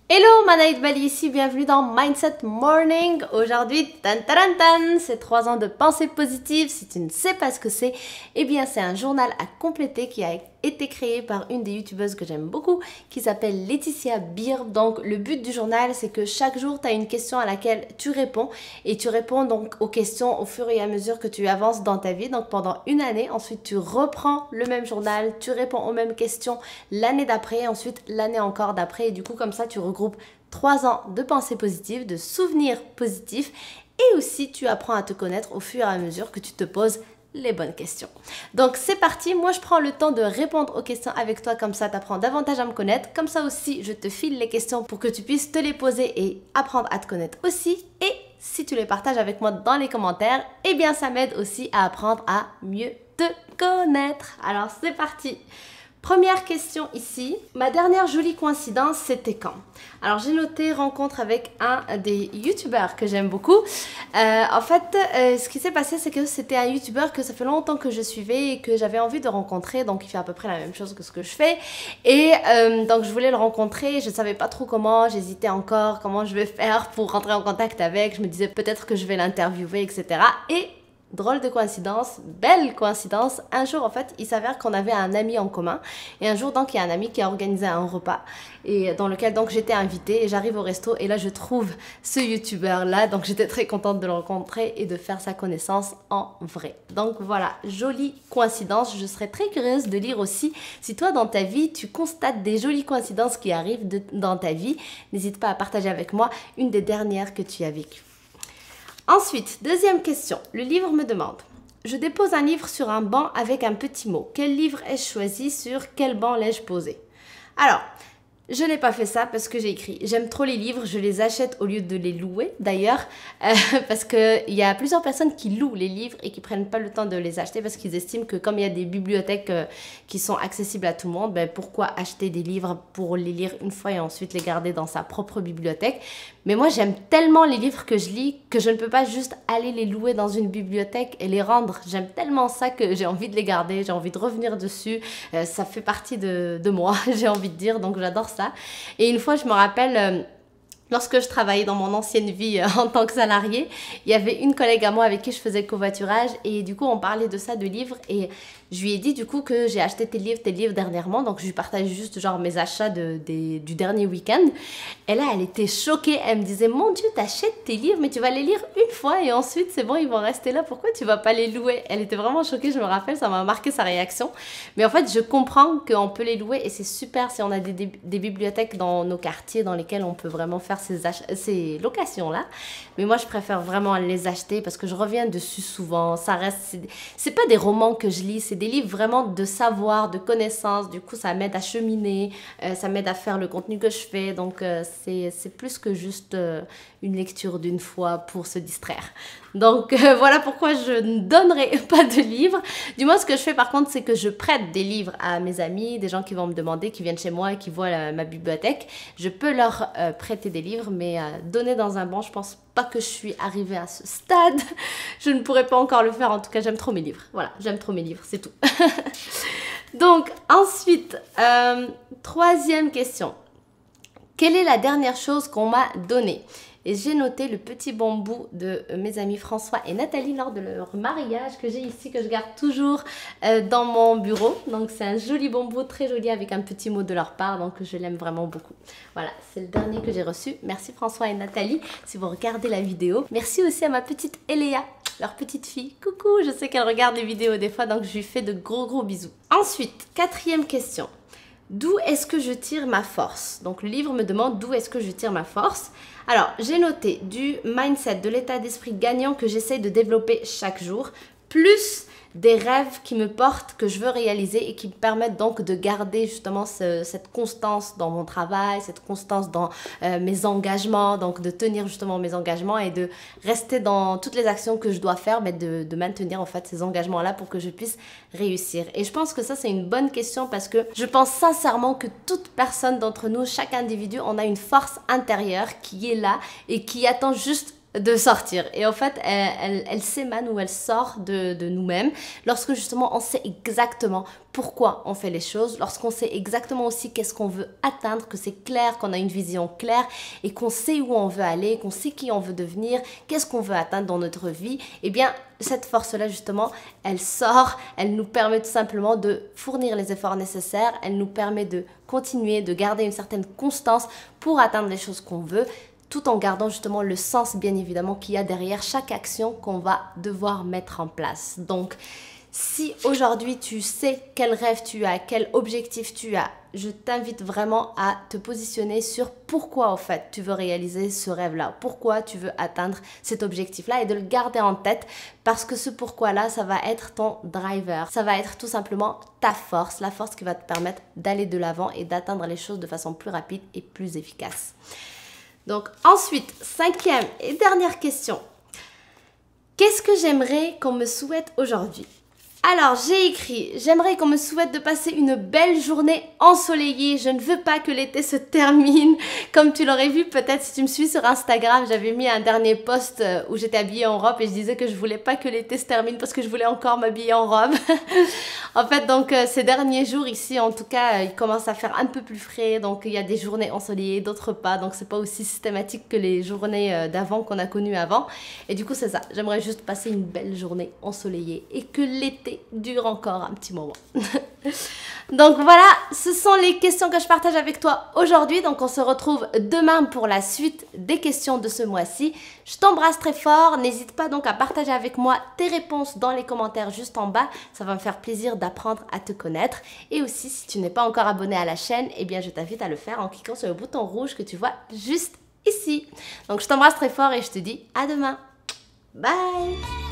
Hello, Manaïd Bali ici, bienvenue dans Mindset Morning. Aujourd'hui, c'est 3 ans de pensée positive. Si tu ne sais pas ce que c'est, eh bien c'est un journal à compléter qui a été créé par une des youtubeuses que j'aime beaucoup, qui s'appelle Laetitia Beer. Donc le but du journal, c'est que chaque jour, tu as une question à laquelle tu réponds et tu réponds donc aux questions au fur et à mesure que tu avances dans ta vie. Donc pendant une année, ensuite tu reprends le même journal, tu réponds aux mêmes questions l'année d'après, ensuite l'année encore d'après et du coup comme ça tu regroupes 3 ans de pensée positive, de souvenirs positifs et aussi tu apprends à te connaître au fur et à mesure que tu te poses les bonnes questions. Donc c'est parti, moi je prends le temps de répondre aux questions avec toi, comme ça tu apprends davantage à me connaître, comme ça aussi je te file les questions pour que tu puisses te les poser et apprendre à te connaître aussi. Et si tu les partages avec moi dans les commentaires, eh bien ça m'aide aussi à apprendre à mieux te connaître. Alors c'est parti. Première question ici, ma dernière jolie coïncidence, c'était quand? Alors j'ai noté rencontre avec un des youtubeurs que j'aime beaucoup. En fait, ce qui s'est passé, c'est que c'était un youtubeur que ça fait longtemps que je suivais et que j'avais envie de rencontrer. Donc il fait à peu près la même chose que ce que je fais. Et donc je voulais le rencontrer, je ne savais pas trop comment, j'hésitais encore comment je vais faire pour rentrer en contact avec. Je me disais peut-être que je vais l'interviewer, etc. Et drôle de coïncidence, belle coïncidence, un jour en fait il s'avère qu'on avait un ami en commun et un jour donc il y a un ami qui a organisé un repas et dans lequel donc j'étais invitée et j'arrive au resto et là je trouve ce youtubeur là, donc j'étais très contente de le rencontrer et de faire sa connaissance en vrai. Donc voilà, jolie coïncidence. Je serais très curieuse de lire aussi si toi dans ta vie tu constates des jolies coïncidences qui arrivent dans ta vie. N'hésite pas à partager avec moi une des dernières que tu as vécues. Ensuite, deuxième question. Le livre me demande: je dépose un livre sur un banc avec un petit mot. Quel livre ai-je choisi? Sur quel banc l'ai-je posé? Alors, je n'ai pas fait ça parce que j'ai écrit. J'aime trop les livres, je les achète au lieu de les louer d'ailleurs, parce qu'il y a plusieurs personnes qui louent les livres et qui prennent pas le temps de les acheter parce qu'ils estiment que comme il y a des bibliothèques qui sont accessibles à tout le monde, ben pourquoi acheter des livres pour les lire une fois et ensuite les garder dans sa propre bibliothèque? Mais moi j'aime tellement les livres que je lis que je ne peux pas juste aller les louer dans une bibliothèque et les rendre. J'aime tellement ça que j'ai envie de les garder, j'ai envie de revenir dessus, ça fait partie de moi, j'ai envie de dire, donc j'adore ça. Et une fois je me rappelle, lorsque je travaillais dans mon ancienne vie en tant que salariée, il y avait une collègue à moi avec qui je faisais le covoiturage et du coup on parlait de ça, de livres, et je lui ai dit du coup que j'ai acheté tes livres dernièrement, donc je lui partage juste genre mes achats du dernier week-end. Et là elle était choquée, elle me disait: mon Dieu, t'achètes tes livres mais tu vas les lire une fois et ensuite c'est bon, ils vont rester là, pourquoi tu vas pas les louer? Elle était vraiment choquée, je me rappelle, ça m'a marqué sa réaction. Mais en fait je comprends qu'on peut les louer et c'est super si on a des bibliothèques dans nos quartiers dans lesquels on peut vraiment faire ces locations-là. Mais moi, je préfère vraiment les acheter parce que je reviens dessus souvent. Ça reste, c'est pas des romans que je lis, c'est des livres vraiment de savoir, de connaissances. Du coup, ça m'aide à cheminer, ça m'aide à faire le contenu que je fais. Donc, c'est plus que juste une lecture d'une fois pour se distraire. Donc, voilà pourquoi je ne donnerai pas de livres. Du moins, ce que je fais par contre, c'est que je prête des livres à mes amis, des gens qui vont me demander, qui viennent chez moi et qui voient ma bibliothèque. Je peux leur prêter des livres, mais donner dans un banc, je pense pas que je suis arrivée à ce stade. Je ne pourrais pas encore le faire. En tout cas, j'aime trop mes livres. Voilà, j'aime trop mes livres, c'est tout. Donc, ensuite, troisième question. Quelle est la dernière chose qu'on m'a donnée? Et j'ai noté le petit bambou de mes amis François et Nathalie lors de leur mariage que j'ai ici, que je garde toujours dans mon bureau. Donc c'est un joli bambou, très joli, avec un petit mot de leur part, donc je l'aime vraiment beaucoup. Voilà, c'est le dernier que j'ai reçu. Merci François et Nathalie si vous regardez la vidéo. Merci aussi à ma petite Eléa, leur petite fille. Coucou, je sais qu'elle regarde les vidéos des fois, donc je lui fais de gros bisous. Ensuite, quatrième question. D'où est-ce que je tire ma force? Donc le livre me demande d'où est-ce que je tire ma force. Alors j'ai noté du mindset, de l'état d'esprit gagnant que j'essaye de développer chaque jour, plus des rêves qui me portent, que je veux réaliser et qui me permettent donc de garder justement cette constance dans mon travail, cette constance dans mes engagements, donc de tenir justement mes engagements et de rester dans toutes les actions que je dois faire, mais de maintenir en fait ces engagements-là pour que je puisse réussir. Et je pense que ça c'est une bonne question parce que je pense sincèrement que toute personne d'entre nous, chaque individu, on a une force intérieure qui est là et qui attend juste de sortir. Et en fait, elle s'émane ou elle sort de nous-mêmes lorsque justement on sait exactement pourquoi on fait les choses, lorsqu'on sait exactement aussi qu'est-ce qu'on veut atteindre, que c'est clair, qu'on a une vision claire et qu'on sait où on veut aller, qu'on sait qui on veut devenir, qu'est-ce qu'on veut atteindre dans notre vie, eh bien, cette force-là, justement, elle sort, elle nous permet tout simplement de fournir les efforts nécessaires, elle nous permet de continuer, de garder une certaine constance pour atteindre les choses qu'on veut, tout en gardant justement le sens, bien évidemment, qu'il y a derrière chaque action qu'on va devoir mettre en place. Donc, si aujourd'hui tu sais quel rêve tu as, quel objectif tu as, je t'invite vraiment à te positionner sur pourquoi en fait tu veux réaliser ce rêve-là, pourquoi tu veux atteindre cet objectif-là et de le garder en tête parce que ce pourquoi-là, ça va être ton driver, ça va être tout simplement ta force, la force qui va te permettre d'aller de l'avant et d'atteindre les choses de façon plus rapide et plus efficace. Donc ensuite, cinquième et dernière question. Qu'est-ce que j'aimerais qu'on me souhaite aujourd'hui ? Alors, j'ai écrit, j'aimerais qu'on me souhaite de passer une belle journée ensoleillée. Je ne veux pas que l'été se termine. Comme tu l'aurais vu, peut-être si tu me suis sur Instagram, j'avais mis un dernier post où j'étais habillée en robe et je disais que je voulais pas que l'été se termine parce que je voulais encore m'habiller en robe. En fait, donc ces derniers jours ici, en tout cas, il commence à faire un peu plus frais. Donc, il y a des journées ensoleillées, d'autres pas. Donc, c'est pas aussi systématique que les journées d'avant qu'on a connues avant. Et du coup, c'est ça. J'aimerais juste passer une belle journée ensoleillée et que l'été dure encore un petit moment. Donc voilà, ce sont les questions que je partage avec toi aujourd'hui. Donc on se retrouve demain pour la suite des questions de ce mois-ci. Je t'embrasse très fort. N'hésite pas donc à partager avec moi tes réponses dans les commentaires juste en bas. Ça va me faire plaisir d'apprendre à te connaître. Et aussi, si tu n'es pas encore abonné à la chaîne, eh bien je t'invite à le faire en cliquant sur le bouton rouge que tu vois juste ici. Donc je t'embrasse très fort et je te dis à demain. Bye!